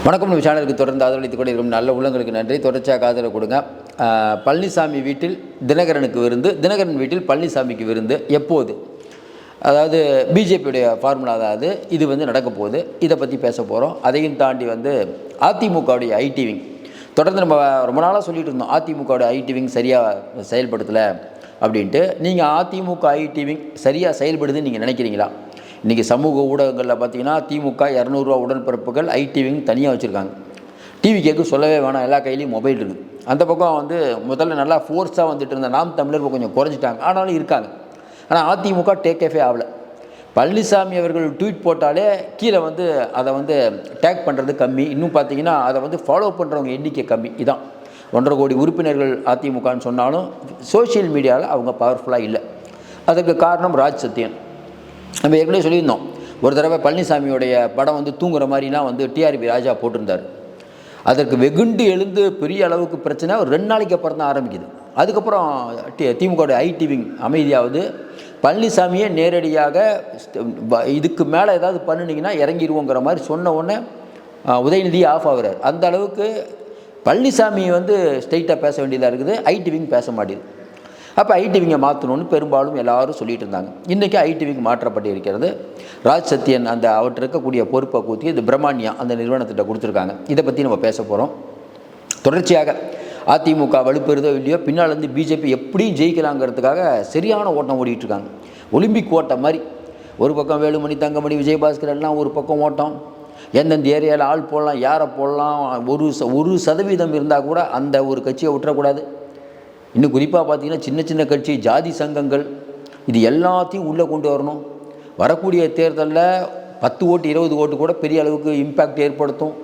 வணக்கம். நம்ம சேனலுக்கு தொடர்ந்து ஆதரவளித்துக் கொண்டு இருக்கும் நல்ல உள்ளங்களுக்கு நன்றி. தொடர்ச்சியாக ஆதரவு கொடுங்க. பழனிசாமி வீட்டில் தினகரனுக்கு விருந்து, தினகரன் வீட்டில் பழனிசாமிக்கு விருந்து எப்போது? அதாவது பிஜேபியுடைய ஃபார்முலா தான் அது. இது நடக்க போகுது. இதை பற்றி பேச போகிறோம். அதையும் தாண்டி அதிமுகவுடைய ஐடி விங் தொடர்ந்து நம்ம ரொம்ப நாளாக சொல்லிட்டு இருந்தோம். அதிமுகவுடைய ஐடி விங் சரியாக செயல்படுத்தலை அப்படின்ட்டு. நீங்கள் அதிமுக ஐடி விங் சரியாக செயல்படுதுன்னு நீங்கள் நினைக்கிறீங்களா? இன்றைக்கி சமூக ஊடகங்களில் பார்த்தீங்கன்னா திமுக 200 ரூபா உடன்பிறப்புகள் ஐடி விங் தனியாக வச்சுருக்காங்க. டிவி கேட்க சொல்லவே வேணாம், எல்லா கையிலையும் மொபைல் இருக்குது. அந்த பக்கம் முதல்ல நல்லா ஃபோர்ஸாக வந்துட்டு இருந்த நாம் தமிழர் கொஞ்சம் குறைஞ்சிட்டாங்க, ஆனாலும் இருக்காங்க. ஆனால் அதிமுக டேக் கேஃபே ஆகலை. பழனிசாமி அவர்கள் ட்வீட் போட்டாலே கீழே அதை டேக் பண்ணுறது கம்மி. இன்னும் பார்த்தீங்கன்னா அதை ஃபாலோ பண்ணுறவங்க எண்ணிக்கை கம்மி. இதான் 1.5 கோடி உறுப்பினர்கள் அதிமுகன்னு சொன்னாலும் சோஷியல் மீடியாவில் அவங்க பவர்ஃபுல்லாக இல்லை. அதுக்கு காரணம் ராஜ் சத்தியன். நம்ம ஏற்கனவே சொல்லியிருந்தோம். ஒரு தடவை பழனிசாமியோடைய படம் தூங்குற மாதிரிலாம் டிஆர்பி ராஜா போட்டிருந்தார். அதற்கு வெகுண்டு எழுந்து பெரிய அளவுக்கு பிரச்சனை ஒரு 2 நாளைக்கு அப்புறம் தான் ஆரம்பிக்குது. அதுக்கப்புறம் திமுகவுடைய ஐடி விங் அமைதியாவது பழனிசாமியே நேரடியாக இதுக்கு மேலே ஏதாவது பண்ணினீங்கன்னா இறங்கிடுவோங்கிற மாதிரி சொன்ன உடனே உதயநிதி ஆஃப் ஆகுறார். அந்த அளவுக்கு பழனிசாமி ஸ்ட்ரெயிட்டாக பேச வேண்டியதாக இருக்குது, ஐடி விங் பேச மாட்டேங்குது. அப்போ ஐடி விங்கை மாற்றணும்னு பெரும்பாலும் எல்லாரும் சொல்லிட்டு இருந்தாங்க. இன்றைக்கி ஐடி விங் மாற்றப்பட்டு இருக்கிறது. ராஜ் சத்தியன் அவர்கிட்ட இருக்கக்கூடிய பொறுப்பை கூத்தி இந்த பிரம்மாண்யா அந்த நிறுவனத்திட்ட கொடுத்துருக்காங்க. இதை பற்றி நம்ம பேச போகிறோம். தொடர்ச்சியாக அதிமுக வலுப்பெறுதோ இல்லையோ பின்னால் பிஜேபி எப்படியும் ஜெயிக்கலாங்கிறதுக்காக சரியான ஓட்டம் ஓடிட்டுருக்காங்க. ஒலிம்பிக் ஓட்டம் மாதிரி. ஒரு பக்கம் வேலுமணி, தங்கமணி, விஜயபாஸ்கர் எல்லாம் ஒரு பக்கம் ஓட்டம். எந்தெந்த ஏரியாவில் ஆள் போடலாம், யாரை போடலாம், 1% இருந்தால் கூட அந்த ஒரு கட்சியை விட்டுறக்கூடாது. இன்னும் குறிப்பாக பார்த்தீங்கன்னா சின்ன சின்ன கட்சி, ஜாதி சங்கங்கள், இது எல்லாத்தையும் உள்ளே கொண்டு வரணும். வரக்கூடிய தேர்தலில் 10 ஓட்டு 20 ஓட்டு கூட பெரிய அளவுக்கு இம்பேக்ட் ஏற்படுத்தும்.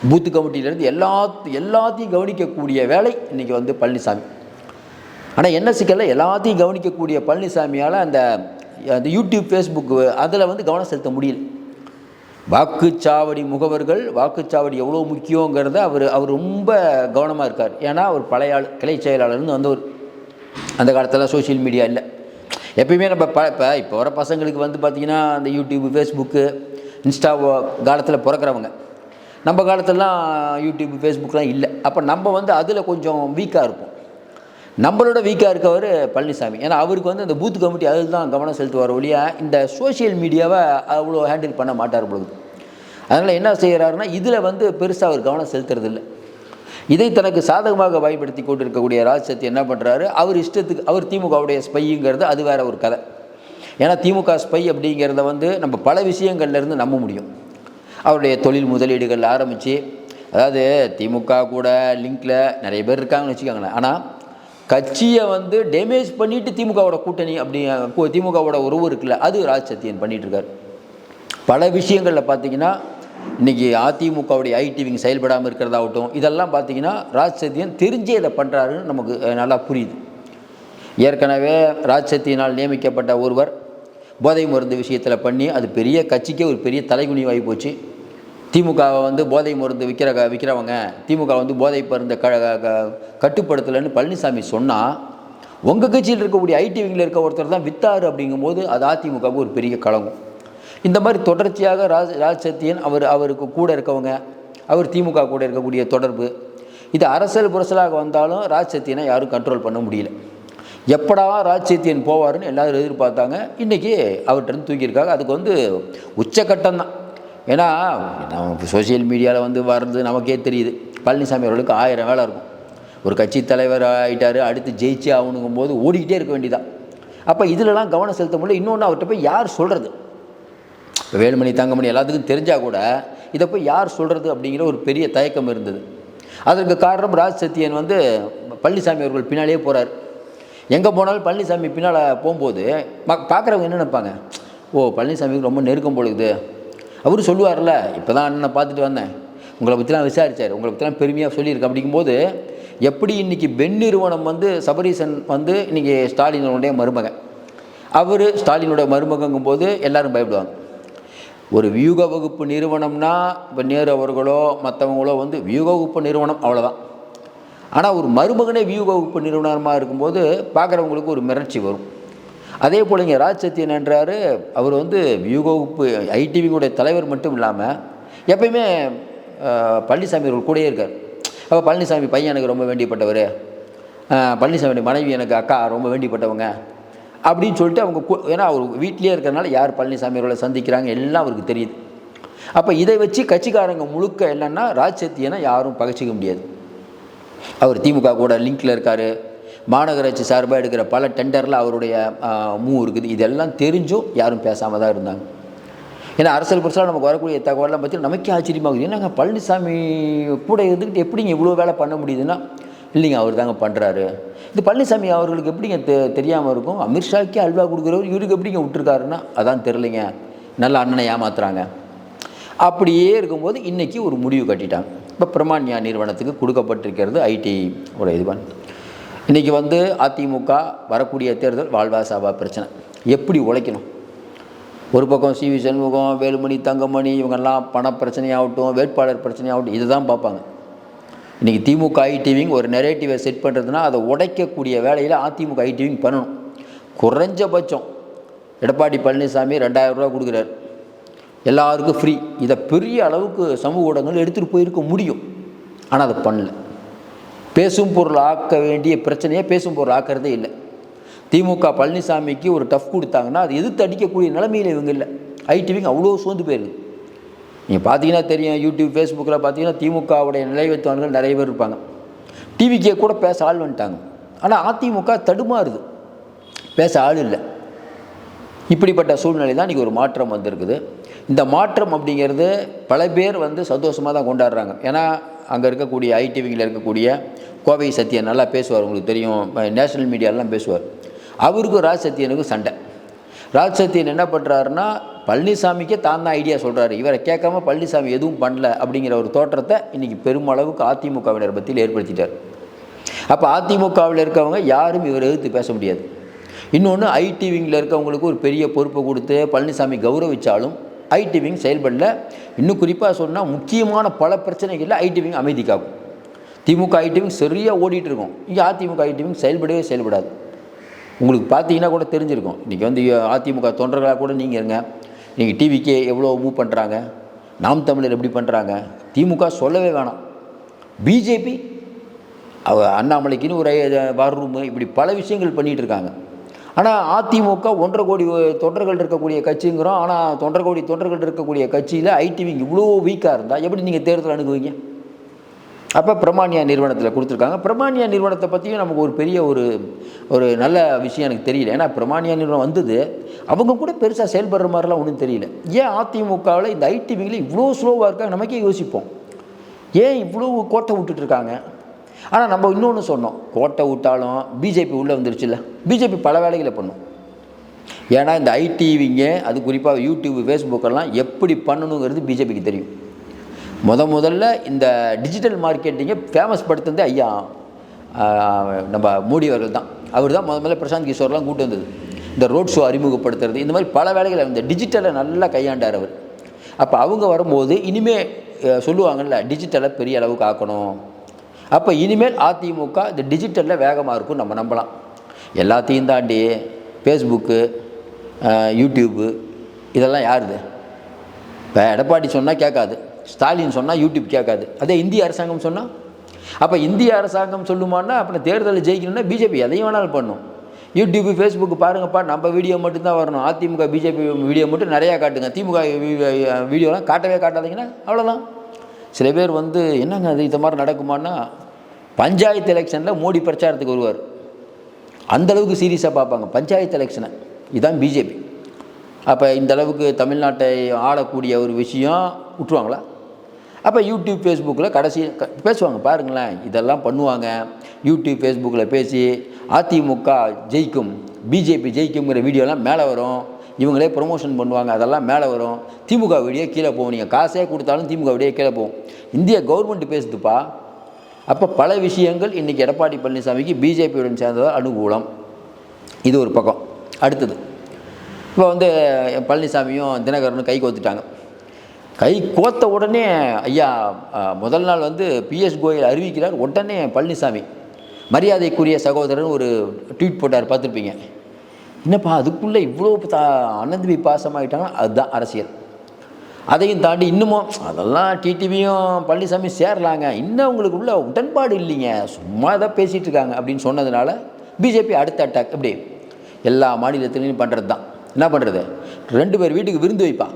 பூத்து கமிட்டியிலேருந்து எல்லாத்தையும் கவனிக்கக்கூடிய வேலை இன்றைக்கி பழனிசாமி. ஆனால் என்ன சிக்கல்ல, எல்லாத்தையும் கவனிக்கக்கூடிய பழனிசாமியால் அந்த யூடியூப், ஃபேஸ்புக்கு அதில் கவனம் செலுத்த முடியல. வாக்குச்சாவடி முகவர்கள், வாக்குச்சாவடி எவ்வளோ முக்கியங்கிறத அவர் ரொம்ப கவனமாக இருக்கார். ஏன்னா அவர் பழைய ஆள், கிளை செயலாளர்னு வந்தவர். அந்த காலத்தில் சோஷியல் மீடியா இல்லை. எப்பயுமே நம்ம இப்போ வர பசங்களுக்கு பார்த்திங்கன்னா அந்த யூடியூப், ஃபேஸ்புக்கு, இன்ஸ்டா காலத்தில் பிறக்கிறவங்க. நம்ம காலத்திலலாம் யூடியூப், ஃபேஸ்புக்கெலாம் இல்லை. அப்போ நம்ம அதில் கொஞ்சம் வீக்காக இருப்போம். நம்மளோட வீக்காக இருக்கவர் பழனிசாமி. ஏன்னா அவருக்கு அந்த பூத் கமிட்டி அதில் தான் கவனம் செலுத்துவார் ஒழியா இந்த சோஷியல் மீடியாவை அவ்வளோ ஹேண்டில் பண்ண மாட்டார் பொழுது. அதனால் என்ன செய்கிறாருன்னா இதில் பெருசாக அவர் கவனம் செலுத்துறதில்லை. இதை தனக்கு சாதகமாக பயன்படுத்தி கொண்டு இருக்கக்கூடிய ராஜ் சத்தியன் என்ன பண்ணுறாரு, அவர் இஷ்டத்துக்கு அவர் திமுகவுடைய ஸ்பைங்கிறது அது வேறு ஒரு கதை. ஏன்னா திமுக ஸ்பை அப்படிங்கிறத நம்ம பல விஷயங்கள்லேருந்து நம்ப முடியும். அவருடைய தொழில் முதலீடுகள் ஆரம்பித்து, அதாவது திமுக கூட லிங்கில் நிறைய பேர் இருக்காங்கன்னு வச்சுக்கோங்களேன். ஆனால் கட்சியை டேமேஜ் பண்ணிவிட்டு திமுகவோட கூட்டணி அப்படி திமுகவோட உறவு இருக்குல்ல, அது ராஜ் சத்தியன் பண்ணிகிட்ருக்கார். பல விஷயங்களில் பார்த்திங்கன்னா இன்றைக்கி அதிமுகவுடைய ஐடி விங் செயல்படாமல் இருக்கிறதாகட்டும், இதெல்லாம் பார்த்திங்கன்னா ராஜ் சத்தியன் தெரிஞ்சே இதை பண்ணுறாருன்னு நமக்கு நல்லா புரியுது. ஏற்கனவே ராஜ் சத்தியனால் நியமிக்கப்பட்ட ஒருவர் போதை மருந்து விஷயத்தில் பண்ணி அது பெரிய கட்சிக்கே ஒரு பெரிய தலைகுனிவாகி போச்சு. திமுகவை போதை மருந்து விற்கிறவங்க திமுக போதை மருந்து கட்டுப்படுத்தலைன்னு பழனிசாமி சொன்னால், உங்கள் கட்சியில் இருக்கக்கூடிய ஐடி விங்கில் இருக்க ஒருத்தர் தான் வித்தார் அப்படிங்கும்போது அது அதிமுகவுக்கு ஒரு பெரிய களங்கம். இந்த மாதிரி தொடர்ச்சியாக ராஜ் சத்தியன் அவருக்கு கூட இருக்கவங்க, அவர் திமுக கூட இருக்கக்கூடிய தொடர்பு, இது அரசியல் புரசலாக வந்தாலும் ராஜ் சத்தியனை யாரும் கண்ட்ரோல் பண்ண முடியல. எப்படா ராஜ் சத்தியன் போவார்னு எல்லோரும் எதிர்பார்த்தாங்க. இன்றைக்கி அவர்கிட்ட தூக்கியிருக்காங்க. அதுக்கு உச்சக்கட்டம் தான். ஏன்னா நம்ம சோஷியல் மீடியாவில் வர்றது நமக்கே தெரியுது. பழனிசாமி அவர்களுக்கு 1000 வேலை இருக்கும். ஒரு கட்சி தலைவர் ஆகிட்டார், அடுத்து ஜெயிச்சே ஆகணுங்கும் போது ஓடிக்கிட்டே இருக்க வேண்டியதான். அப்போ இதிலலாம் கவனம் செலுத்த முடியல. இன்னொன்று, அவர்கிட்ட போய் யார் சொல்கிறது? இப்போ வேலுமணி, தங்கமணி எல்லாத்துக்கும் தெரிஞ்சால் கூட இதை போய் யார் சொல்கிறது அப்படிங்கிற ஒரு பெரிய தயக்கம் இருந்தது. அதற்கு காரணம் ராஜ் சத்தியன் பழனிசாமி அவர்கள் பின்னாலேயே போகிறார். எங்கே போனாலும் பழனிசாமி பின்னால் போகும்போது பார்க்குறவங்க என்ன நினைப்பாங்க, ஓ பழனிசாமிக்கு ரொம்ப நெருக்கம் பொழுது. அவர் சொல்லுவார்ல, இப்போ தான் அண்ணனை பார்த்துட்டு வந்தேன், உங்களை பற்றிலாம் விசாரித்தார், உங்களை பற்றிலாம் பெருமையாக சொல்லியிருக்கேன். அப்படிங்கும்போது எப்படி இன்றைக்கி பெண் நிறுவனம் சபரீசன் இன்றைக்கி ஸ்டாலினுடைய மருமகன், அவர் ஸ்டாலினுடைய மருமகங்கும்போது எல்லோரும் பயப்படுவாங்க. ஒரு வியூக வகுப்பு நிறுவனம்னா இப்போ நேரு அவர்களோ மற்றவங்களோ வியூக வகுப்பு நிறுவனம் அவ்வளோதான். ஆனால் ஒரு மருமகனே வியூக வகுப்பு நிறுவனமாக இருக்கும்போது பார்க்குறவங்களுக்கு ஒரு மிரட்சி வரும். அதே போல் இங்கே ராஜ் சத்தியன் என்றார், அவர் வியூக வகுப்பு ஐடி விங்குடைய தலைவர் மட்டும் இல்லாமல் எப்பயுமே பழனிசாமி அவர்கள் கூடயே இருக்கார். அப்போ பழனிசாமி பையன் எனக்கு ரொம்ப வேண்டியப்பட்டவர், பழனிசாமி மனைவி எனக்கு அக்கா ரொம்ப வேண்டியப்பட்டவங்க அப்படின்னு சொல்லிட்டு அவங்க ஏன்னா அவர் வீட்டிலே இருக்கிறனால யார் பழனிசாமி அவர்களை சந்திக்கிறாங்க எல்லாம் அவருக்கு தெரியுது. அப்போ இதை வச்சு கட்சிக்காரங்க முழுக்க என்னென்னா ராஜ் சத்தியனை யாரும் பகைச்சிக்க முடியாது. அவர் திமுக கூட லிங்கில் இருக்கார், மாநகராட்சி சார்பாக எடுக்கிற பல டெண்டரில் அவருடைய இருக்குது. இதெல்லாம் தெரிஞ்சும் யாரும் பேசாமல் தான் இருந்தாங்க. ஏன்னா அரசியல் புதுசாக நமக்கு வரக்கூடிய தகவலாம் பற்றி நமக்கே ஆச்சரியமாகுது. என்னங்க பழனிசாமி கூட இருந்துக்கிட்டு எப்படிங்க இவ்வளோ வேலை பண்ண முடியுதுன்னா, இல்லைங்க அவர் தாங்க பண்ணுறாரு. இது பழனிசாமி அவர்களுக்கு எப்படிங்க தெரியாமல் இருக்கும்? அமித்ஷாக்கே அல்வா கொடுக்குறவர் இவருக்கு எப்படிங்க விட்டுருக்காருன்னா அதான் தெரிலைங்க, நல்ல அண்ணனை ஏமாத்துறாங்க. அப்படியே இருக்கும்போது இன்றைக்கி ஒரு முடிவு கட்டிட்டாங்க. இப்போ பிரமாண்யா நிறுவனத்துக்கு கொடுக்கப்பட்டிருக்கிறது ஐடி உடைய இதுவான். இன்றைக்கி அதிமுக வரக்கூடிய தேர்தல் வாழ்வா சாவா பிரச்சனை, எப்படி உழைக்கணும்? ஒரு பக்கம் சிவி சண்முகம், வேலுமணி, தங்கமணி இவங்கெல்லாம் பண பிரச்சனையாகட்டும், வேட்பாளர் பிரச்சனையாகட்டும் இதை தான் பார்ப்பாங்க. இன்றைக்கி திமுக ஐடிவிங் ஒரு நெரேட்டிவை செட் பண்ணுறதுனா அதை உடைக்கக்கூடிய வேலையில் அதிமுக ஐடிவிங் பண்ணணும். குறைஞ்சபட்சம் எடப்பாடி பழனிசாமி 2000 ரூபா கொடுக்குறாரு, எல்லாருக்கும் ஃப்ரீ. இதை பெரிய அளவுக்கு சமூக ஊடகங்கள் எடுத்துகிட்டு போயிருக்க முடியும், ஆனால் அதை பண்ணல. பேசும் பொருள் ஆக்க வேண்டிய பிரச்சனையை பேசும் பொருள் ஆக்கிறதே இல்லை. திமுக பழனிசாமிக்கு ஒரு டஃப் கொடுத்தாங்கன்னா அது எதிர்த்து அடிக்கக்கூடிய நிலைமையில் இவங்க இல்லை. ஐடிவிங் அவ்வளோ சோர்ந்து போயிருது. நீங்கள் பார்த்தீங்கன்னா தெரியும், யூடியூப் ஃபேஸ்புக்கில் பார்த்தீங்கன்னா திமுகவுடைய நிலைவத்தவர்கள் நிறைய பேர் இருப்பாங்க. டிவிக்கே கூட பேச ஆள் வந்துட்டாங்க, ஆனால் அதிமுக தடுமாறுது, பேச ஆள் இல்லை. இப்படிப்பட்ட சூழ்நிலை தான் இன்றைக்கி ஒரு மாற்றம் வந்திருக்குது. இந்த மாற்றம் அப்படிங்கிறது பல பேர் சந்தோஷமாக தான் கொண்டாடுறாங்க. ஏன்னா அங்கே இருக்கக்கூடிய ஐடிவிங்கில் இருக்கக்கூடிய கோவை சத்தியன் நல்லா பேசுவார், உங்களுக்கு தெரியும், நேஷனல் மீடியாலெலாம் பேசுவார். அவருக்கும் ராஜ் சத்தியனுக்கும் சண்டை. ராஜ் சத்தியன் என்ன பண்ணுறாருன்னா பழனிசாமிக்கே தான் ஐடியா சொல்கிறாரு, இவரை கேட்காம பழனிசாமி எதுவும் பண்ணல அப்படிங்கிற ஒரு தோற்றத்தை இன்றைக்கி பெருமளவுக்கு அதிமுகவினர் பற்றியில் ஏற்படுத்திட்டார். அப்போ அதிமுகவில் இருக்கவங்க யாரும் இவரை எதிர்த்து பேச முடியாது. இன்னொன்று ஐடிவிங்கில் இருக்கவங்களுக்கு ஒரு பெரிய பொறுப்பை கொடுத்து பழனிசாமி கௌரவித்தாலும் ஐடிவிங் செயல்படல. இன்னும் குறிப்பாக சொன்னால் முக்கியமான பல பிரச்சனைகளில் ஐடிவிங் அமைதி காக்கும். திமுக ஐடிவிங் சரியாக ஓடிட்டு இருக்கும், இங்கே அதிமுக ஐடிவிங் செயல்படவே செயல்படாது. உங்களுக்கு பார்த்தீங்கன்னா கூட தெரிஞ்சிருக்கும். இன்றைக்கி அதிமுக தொண்டர்களாக கூட நீங்கள் இருங்க, நீங்கள் டிவிக்கே எவ்வளோ மூவ் பண்ணுறாங்க, நாம் தமிழர் எப்படி பண்ணுறாங்க, திமுக சொல்லவே வேணாம். பிஜேபி அண்ணாமலைக்குன்னு ஒரு வார் ரூமு, இப்படி பல விஷயங்கள் பண்ணிகிட்டு இருக்காங்க. ஆனால் அதிமுக 1.5 கோடி தொண்டர்கள் இருக்கக்கூடிய கட்சிங்கிறோம். ஆனால் 1.5 கோடி தொண்டர்கள் இருக்கக்கூடிய கட்சியில் ஐடிவிங் இவ்வளோ வீக்காக இருந்தால் எப்படி நீங்கள் தேர்தல் அணுகுவீங்க? அப்போ பிரமாண்யா நிறுவனத்தில் கொடுத்துருக்காங்க. பிரமாண்யா நிறுவனத்தை பற்றியும் நமக்கு ஒரு பெரிய ஒரு நல்ல விஷயம் எனக்கு தெரியல. ஏன்னா பிரமாண்யா நிறுவனம் வந்தது, அவங்க கூட பெருசாக செயல்படுற மாதிரிலாம் ஒன்றும் தெரியல. ஏன் அதிமுகவில் இந்த ஐடிவிங்கில் இவ்வளோ ஸ்லோவாக இருக்காங்க நமக்கே யோசிப்போம். ஏன் இவ்வளோ கோட்டை விட்டுட்ருக்காங்க? ஆனால் நம்ம இன்னொன்று சொன்னோம், கோட்டை விட்டாலும் பிஜேபி உள்ளே வந்துருச்சுல்ல, பிஜேபி பல வேலைகளை பண்ணும். ஏன்னா இந்த ஐடிவிங்க அது குறிப்பாக யூடியூப் ஃபேஸ்புக்கெல்லாம் எப்படி பண்ணணுங்கிறது பிஜேபிக்கு தெரியும். முதல்ல இந்த டிஜிட்டல் மார்க்கெட்டிங்கை ஃபேமஸ் படுத்துனது ஐயா நம்ம மோடி அவர்கள் தான். அவர் தான் முதல்ல பிரசாந்த் கிஷோர்லாம் கூட்டு வந்தது, இந்த ரோட் ஷோ அறிமுகப்படுத்துறது, இந்த மாதிரி பல வேலைகளை இந்த டிஜிட்டலை நல்லா கையாண்டார் அவர். அப்போ அவங்க வரும்போது இனிமேல் சொல்லுவாங்கள்ல டிஜிட்டலை பெரிய அளவுக்கு ஆக்கணும். அப்போ இனிமேல் அதிமுக இந்த டிஜிட்டலில் வேகமாக இருக்கும் நம்ம நம்பலாம். எல்லாத்தையும் தாண்டி ஃபேஸ்புக்கு, யூடியூப்பு இதெல்லாம் யாருது? இப்போ எடப்பாடி சொன்னால் கேட்காது, ஸ்டாலின் சொன்னால் யூடியூப் கேட்காது, அதே இந்திய அரசாங்கம் சொன்னால். அப்போ இந்திய அரசாங்கம் சொல்லுமான்னா அப்புறம் தேர்தலில் ஜெயிக்கணும்னா பிஜேபி எதையும் வேணாலும் பண்ணும். யூடியூப்பு ஃபேஸ்புக்கு பாருங்கப்பா, நம்ம வீடியோ மட்டும்தான் வரணும், அதிமுக பிஜேபி வீடியோ மட்டும் நிறையா காட்டுங்க, திமுக வீடியோலாம் காட்டவே காட்டாதீங்கன்னா அவ்வளோதான். சில பேர் என்னங்க அது இந்த மாதிரி நடக்குமான்னா, பஞ்சாயத்து எலெக்ஷனில் மோடி பிரச்சாரத்துக்கு வருவார், அந்தளவுக்கு சீரியஸாக பார்ப்பாங்க பஞ்சாயத்து எலெக்ஷனை. இதுதான் பிஜேபி. அப்போ இந்த அளவுக்கு தமிழ்நாட்டை ஆளக்கூடிய ஒரு விஷயம் விட்டுருவாங்களா? அப்போ யூடியூப் ஃபேஸ்புக்கில் கடைசி பேசுவாங்க பாருங்களேன், இதெல்லாம் பண்ணுவாங்க. யூடியூப் ஃபேஸ்புக்கில் பேசி அதிமுக ஜெயிக்கும், பிஜேபி ஜெயிக்குங்கிற வீடியோலாம் மேலே வரும், இவங்களே ப்ரொமோஷன் பண்ணுவாங்க, அதெல்லாம் மேலே வரும். திமுக வீடியோ கீழே போகும், நீங்கள் காசே கொடுத்தாலும் திமுக வீடியோ கீழே போகும். இந்திய கவர்மெண்ட் பேசுதுப்பா. அப்போ பல விஷயங்கள் இன்றைக்கி எடப்பாடி பழனிசாமிக்கு பிஜேபியுடன் சேர்ந்ததாக அனுகூலம். இது ஒரு பக்கம். அடுத்தது இப்போ பழனிசாமியும் தினகரனும் கை கோத்துட்டாங்க. கை கோத்த உடனே ஐயா முதல் நாள் பிஎஸ் கோயல் அறிவிக்கிறார், உடனே பழனிசாமி மரியாதைக்குரிய சகோதரன் ஒரு ட்வீட் போட்டார், பார்த்துருப்பீங்க. என்னப்பா அதுக்குள்ளே இவ்வளோ அண்ணன் தம்பி பாசமாகிட்டாங்கன்னா அதுதான் அரசியல். அதையும் தாண்டி இன்னமும் அதெல்லாம் டிடிவியும் பழனிசாமி சேரலாங்க, இன்னும் உங்களுக்கு உள்ள உடன்பாடு இல்லைங்க, சும்மா தான் பேசிகிட்டு இருக்காங்க அப்படின்னு சொன்னதுனால பிஜேபி அடுத்த அட்டாக். எப்படி எல்லா மாநிலத்திலையும் பண்ணுறது தான். என்ன பண்ணுறது, 2 பேர் வீட்டுக்கு விருந்து வைப்பான்.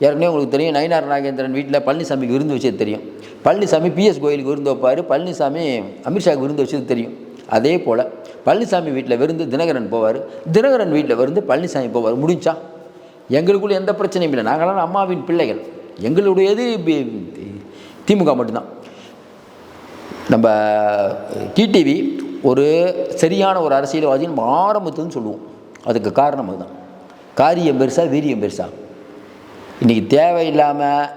ஏற்கனவே உங்களுக்கு தெரியும், நயினார் நாகேந்திரன் வீட்டில் பழனிசாமிக்கு விருந்து வச்சது தெரியும், பழனிசாமி பிஎஸ் கோயிலுக்கு விருந்து வைப்பார், பழனிசாமி அமித்ஷாவுக்கு விருந்து வச்சது தெரியும். அதே போல் பழனிசாமி வீட்டில் விருந்து தினகரன் போவார், தினகரன் வீட்டில் விருந்து பழனிசாமி போவார். முடிஞ்சா எங்களுக்குள்ள எந்த பிரச்சனையும் இல்லை, நாங்களாம் அம்மாவின் பிள்ளைகள், எங்களுடையது திமுக மட்டும்தான். நம்ம டிடிவி ஒரு சரியான ஒரு அரசியல்வாதின்னு நம்ம ஆரம்பத்துன்னு சொல்லுவோம். அதுக்கு காரணம் அதுதான். காரியம் பெருசா வீரியம் பெருசா. இன்றைக்கி தேவையில்லாமல்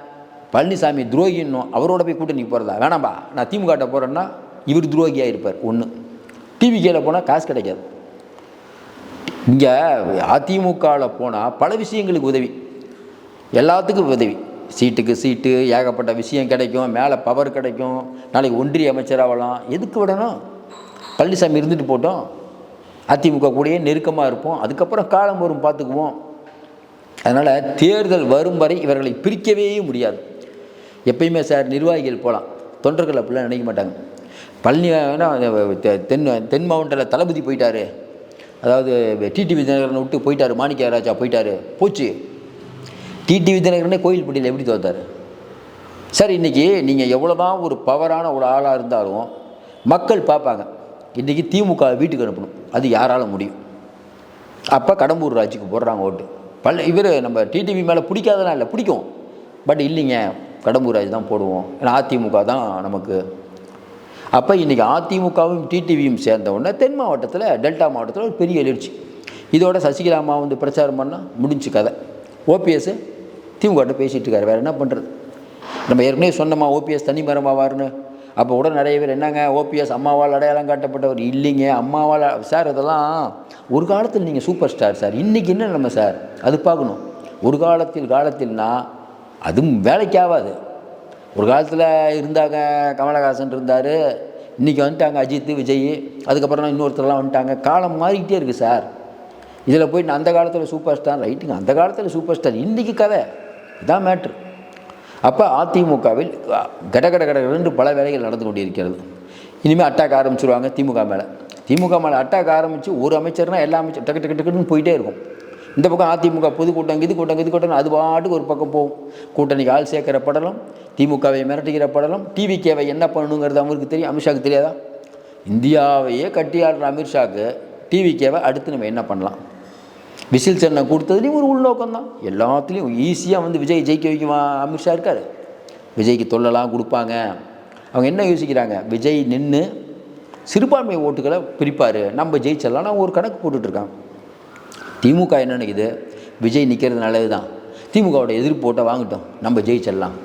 பழனிசாமி துரோகின்னும் அவரோட போய் கூட்டணி போகிறதா, வேணாம்பா நான் திமுகட்ட போகிறேன்னா இவர் துரோகியாக இருப்பார். ஒன்று, டிவிகேயில் போனால் காசு கிடைக்காது. இங்கே அதிமுகவில் போனால் பல விஷயங்களுக்கு உதவி, எல்லாத்துக்கும் உதவி, சீட்டுக்கு சீட்டு, ஏகப்பட்ட விஷயம் கிடைக்கும், மேலே பவர் கிடைக்கும், நாளைக்கு ஒன்றிய அமைச்சராகலாம். எதுக்கு விடணும், பழனிசாமி இருந்துட்டு போட்டோம், அதிமுக கூடயே நெருக்கமாக இருப்போம், அதுக்கப்புறம் காலம் வரும் பார்த்துக்குவோம். அதனால் தேர்தல் வரும் வரை இவர்களை பிரிக்கவே முடியாது. எப்பயுமே சார் நிர்வாகிகள் போகலாம், தொண்டர்கள் அப்படிலாம் நினைக்க மாட்டாங்க. பழனி தென் மாவட்டத்தில் தளபதி போயிட்டார், அதாவது டிடிவி தினகரனை விட்டு போயிட்டார், மாணிக்க ராஜா போயிட்டார், போச்சு. டிடிவி தினகரனே கோயில்பட்டியில் எப்படி தோத்தார் சார்? இன்றைக்கி நீங்கள் எவ்வளோ தான் ஒரு பவரான ஒரு ஆளாக இருந்தாலும் மக்கள் பார்ப்பாங்க, இன்றைக்கி திமுக வீட்டுக்கு அனுப்பணும், அது யாரால் முடியும்? அப்போ கடம்பூர் ராஜுக்கு போடுறாங்க ஓட்டு. இவர் நம்ம டிடிவி மேலே பிடிக்காதெல்லாம் இல்லை, பிடிக்கும், பட் இல்லைங்க கடம்பூர் ராஜ் தான் போடுவோம், ஏன்னா அதிமுக தான் நமக்கு. அப்போ இன்றைக்கி அதிமுகவும் டிடிவியும் சேர்ந்த உடனே தென் மாவட்டத்தில், டெல்டா மாவட்டத்தில் ஒரு பெரிய எழுச்சி. இதோட சசிகலா அம்மா வந்து பிரச்சாரம் பண்ணால் முடிஞ்சு கதை. ஓபிஎஸ் திமுக பேசிகிட்டு இருக்காரு, வேறு என்ன பண்ணுறது? நம்ம ஏற்கனவே சொன்னோமா ஓபிஎஸ் தனி மரமாவார்னு. அப்போ கூட நிறைய பேர் என்னங்க ஓபிஎஸ் அம்மாவால் அடையாளம் காட்டப்பட்டவர், இல்லைங்க அம்மாவால் சார், அதெல்லாம் ஒரு காலத்தில் நீங்கள் சூப்பர் ஸ்டார் சார், இன்றைக்கி என்ன நம்ம சார் அது பார்க்கணும். ஒரு காலத்தில்னா அதுவும் வேலைக்காகாது. ஒரு காலத்தில் இருந்தாங்க கமலஹாசன் இருந்தார், இன்றைக்கி வந்துட்டாங்க அஜித் விஜய், அதுக்கப்புறம் இன்னொருத்தரெலாம் வந்துட்டாங்க. காலம் மாறிக்கிட்டே இருக்குது சார். இதில் போயிட்டு அந்த காலத்தில் சூப்பர் ஸ்டார் ரைட்டுங்க, அந்த காலத்தில் சூப்பர் ஸ்டார், இன்றைக்கி கதை இதான் மேட்ரு. அப்போ அதிமுகவில் கடகடகடன்னு பல வேலைகள் நடந்து கொண்டிருக்கிறது. இனிமேல் அட்டாக் ஆரம்பிச்சிருவாங்க திமுக மேலே அட்டாக் ஆரம்பித்து ஒரு அமைச்சர்னால் எல்லா அமைச்சர் டக்கு டக்கு டக்குன்னு போயிட்டே இருக்கும். இந்த பக்கம் அதிமுக பொதுக்கூட்டம் இது கூட்டம் அது பாட்டுக்கு ஒரு பக்கம் போகும். கூட்டணிக்கு ஆள் சேர்க்கிற படலம், திமுகவை மிரட்டுகிற படலம், டிவிகேவை என்ன பண்ணணுங்கிறது அவருக்கு தெரியும், அமித்ஷாவுக்கு தெரியாதா? இந்தியாவையே கட்டியாடுற அமித்ஷாவுக்கு டிவிகேவை அடுத்து நம்ம என்ன பண்ணலாம்? விசில் சென்னை கொடுத்ததுலேயும் ஒரு உள்நோக்கம் தான். எல்லாத்துலேயும் ஈஸியாக வந்து விஜய் ஜெயிக்க வைக்குமா அமித்ஷா இருக்கார். விஜய்க்கு தொல்லலாம் கொடுப்பாங்க. அவங்க என்ன யோசிக்கிறாங்க, விஜய் நின்று சிறுபான்மை ஓட்டுகளை பிரிப்பார், நம்ம ஜெயிச்சிடலாம், நான் ஒரு கணக்கு போட்டுட்ருக்காங்க. திமுக என்ன நினைக்குது, விஜய் நிற்கிறது நல்லது தான், திமுகவோட எதிர்ப்பு ஓட்டை வாங்கிட்டோம், நம்ம ஜெயிச்சிடலாம்.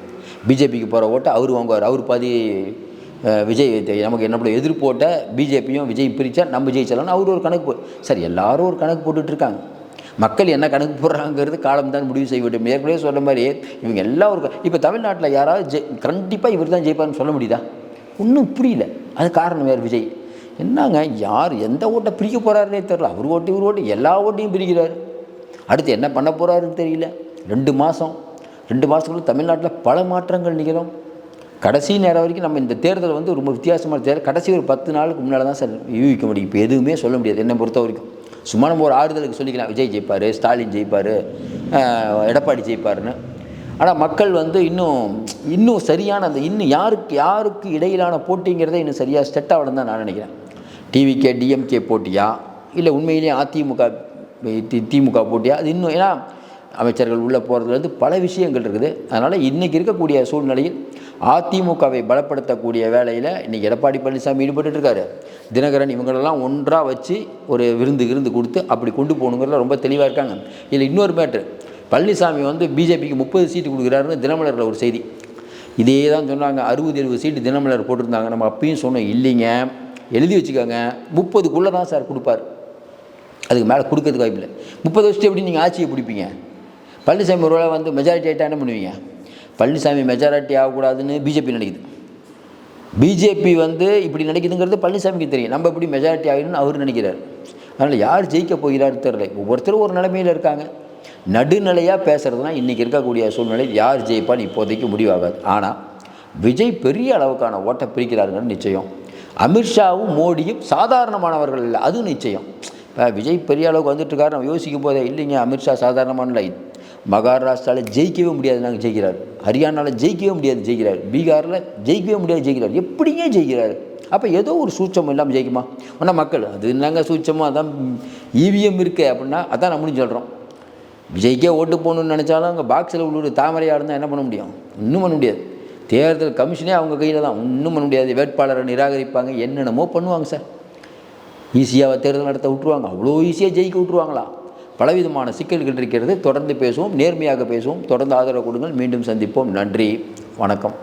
பிஜேபிக்கு போகிற ஓட்டை அவர் வாங்குவார், அவர் பாதி விஜய் நமக்கு என்ன எதிர்ப்பு ஓட்டை பிஜேபியும் விஜய் பிரித்தா நம்ம ஜெயிச்சிடலாம்னு அவர் ஒரு கணக்கு சார், எல்லோரும் ஒரு கணக்கு போட்டுட்ருக்காங்க. மக்கள் என்ன கணக்கு போடுறாங்கிறது காலம் தான் முடிவு செய்ய வேண்டும். ஏற்கனவே சொன்ன மாதிரி இவங்க எல்லாம் ஒரு இப்போ தமிழ்நாட்டில் யாராவது கண்டிப்பாக இவர் தான் ஜெயிப்பார்னு சொல்ல முடியுதா? ஒன்றும் புரியல. அது காரணம் வேறு விஜய். என்னங்க யார் எந்த ஓட்டை பிரிக்க போகிறாருன்னே தெரில. அவர் ஓட்டு இவர் ஓட்டு எல்லா ஓட்டையும் பிரிக்கிறார். அடுத்து என்ன பண்ண போகிறாருன்னு தெரியல. 2 மாதத்துக்குள்ள தமிழ்நாட்டில் பல மாற்றங்கள் நிகழும். கடைசி நேரம் வரைக்கும் நம்ம இந்த தேர்தல் வந்து ரொம்ப வித்தியாசமான தேர்தல். கடைசி ஒரு 10 நாளுக்கு முன்னால் தான் சார் யூகிக்க முடியும். இப்போ எதுவுமே சொல்ல முடியாது என்னை பொறுத்த வரைக்கும். சும்மா நம்ம ஒரு ஆறுதலுக்கு சொல்லிக்கலாம், விஜய் ஜெயிப்பார், ஸ்டாலின் ஜெயிப்பார், எடப்பாடி ஜெயிப்பார்னு. ஆனால் மக்கள் வந்து இன்னும் சரியான அந்த இன்னும் யாருக்கு இடையிலான போட்டிங்கிறதே இன்னும் சரியாக செட் ஆகலன்னு தான் நான் நினைக்கிறேன். டிவிகே டிஎம்கே போட்டியா இல்லை உண்மையிலேயே திமுக போட்டியா? அது இன்னும் ஏன்னா அமைச்சர்கள் உள்ளே போகிறதுலேருந்து பல விஷயங்கள் இருக்குது. அதனால் இன்றைக்கி இருக்கக்கூடிய சூழ்நிலையில் அதிமுகவை பலப்படுத்தக்கூடிய வேலையில் இன்றைக்கி எடப்பாடி பழனிசாமி ஈடுபட்டுருக்காரு. தினகரன் இவங்களெல்லாம் ஒன்றாக வச்சு ஒரு விருந்து கொடுத்து அப்படி கொண்டு போகணுங்கிறதுல ரொம்ப தெளிவாக இருக்காங்க. இதில் இன்னொரு மேட்ரு, பழனிசாமி வந்து பிஜேபிக்கு 30 சீட்டு கொடுக்குறாருன்னு தினமலரில் ஒரு செய்தி. இதே தான் சொன்னாங்க, 60-70 சீட்டு தினமலர் போட்டிருந்தாங்க. நம்ம அப்பயும் சொன்னோம், இல்லைங்க எழுதி வச்சுக்கோங்க 30க்குள்ளே தான் சார் கொடுப்பார், அதுக்கு மேலே கொடுக்கறதுக்கு வாய்ப்பில்லை. 30 வருஷத்து எப்படி நீங்கள் ஆட்சியை பிடிப்பீங்க? பழனிசாமி ஒரு வேளை வந்து மெஜாரிட்டி ஆகிட்டா என்ன பண்ணுவீங்க? பழனிசாமி மெஜாரிட்டி ஆகக்கூடாதுன்னு பிஜேபி நினைக்குது. பிஜேபி வந்து இப்படி நினைக்குதுங்கிறது பழனிசாமிக்கு தெரியும். நம்ம எப்படி மெஜாரிட்டி ஆகிடும்னு அவர் நினைக்கிறார். அதனால் யார் ஜெயிக்க போகிறாரு தெரியல. ஒவ்வொருத்தரும் ஒரு நிலைமையில் இருக்காங்க. நடுநிலையாக பேசுகிறதுனா இன்றைக்கி இருக்கக்கூடிய சூழ்நிலை யார் ஜெயிப்பான்னு இப்போதைக்கு முடிவாகாது. ஆனால் விஜய் பெரிய அளவுக்கான ஓட்டை பிரிக்கிறாருங்கிறது நிச்சயம். அமித்ஷாவும் மோடியும் சாதாரணமானவர்கள் இல்லை, அதுவும் நிச்சயம். இப்போ விஜய் பெரிய அளவுக்கு வந்துட்டுருக்காரு, நம்ம யோசிக்கும் போதே இல்லைங்க அமித்ஷா சாதாரணமான இல்லை. மகாராஷ்டிராவில் ஜெயிக்கவே முடியாது, நாங்கள் ஜெயிக்கிறார். ஹரியானாவில் ஜெயிக்கவே முடியாது, ஜெயிக்கிறார். பீகாரில் ஜெயிக்கவே முடியாது, ஜெயிக்கிறார். எப்படிங்க ஜெயிக்கிறார்? அப்போ ஏதோ ஒரு சூட்சம் இல்லாமல் ஜெயிக்குமா? ஆனால் மக்கள் அது என்னங்க சூட்சமாக அதான் இவிஎம் இருக்குது அப்படின்னா அதான் நம்மளும் சொல்கிறோம். விஜய்க்கே ஓட்டு போகணுன்னு நினச்சாலும் அங்கே பாக்ஸில் உள்ள தாமரையாக இருந்தால் என்ன பண்ண முடியும்? இன்னும் பண்ண முடியாது. தேர்தல் கமிஷனே அவங்க கையில் தான், ஒன்றும் பண்ண முடியாது. வேட்பாளரை நிராகரிப்பாங்க, என்னென்னமோ பண்ணுவாங்க சார். ஈஸியாக தேர்தல் நடத்த விட்ருவாங்க, அவ்வளோ ஈஸியாக ஜெயிக்க விட்ருவாங்களா? பலவிதமான சிக்கல்கள் இருக்கிறது. தொடர்ந்து பேசுவோம், நேர்மையாக பேசுவோம். தொடர்ந்து ஆதரவு கொடுங்கள். மீண்டும் சந்திப்போம். நன்றி, வணக்கம்.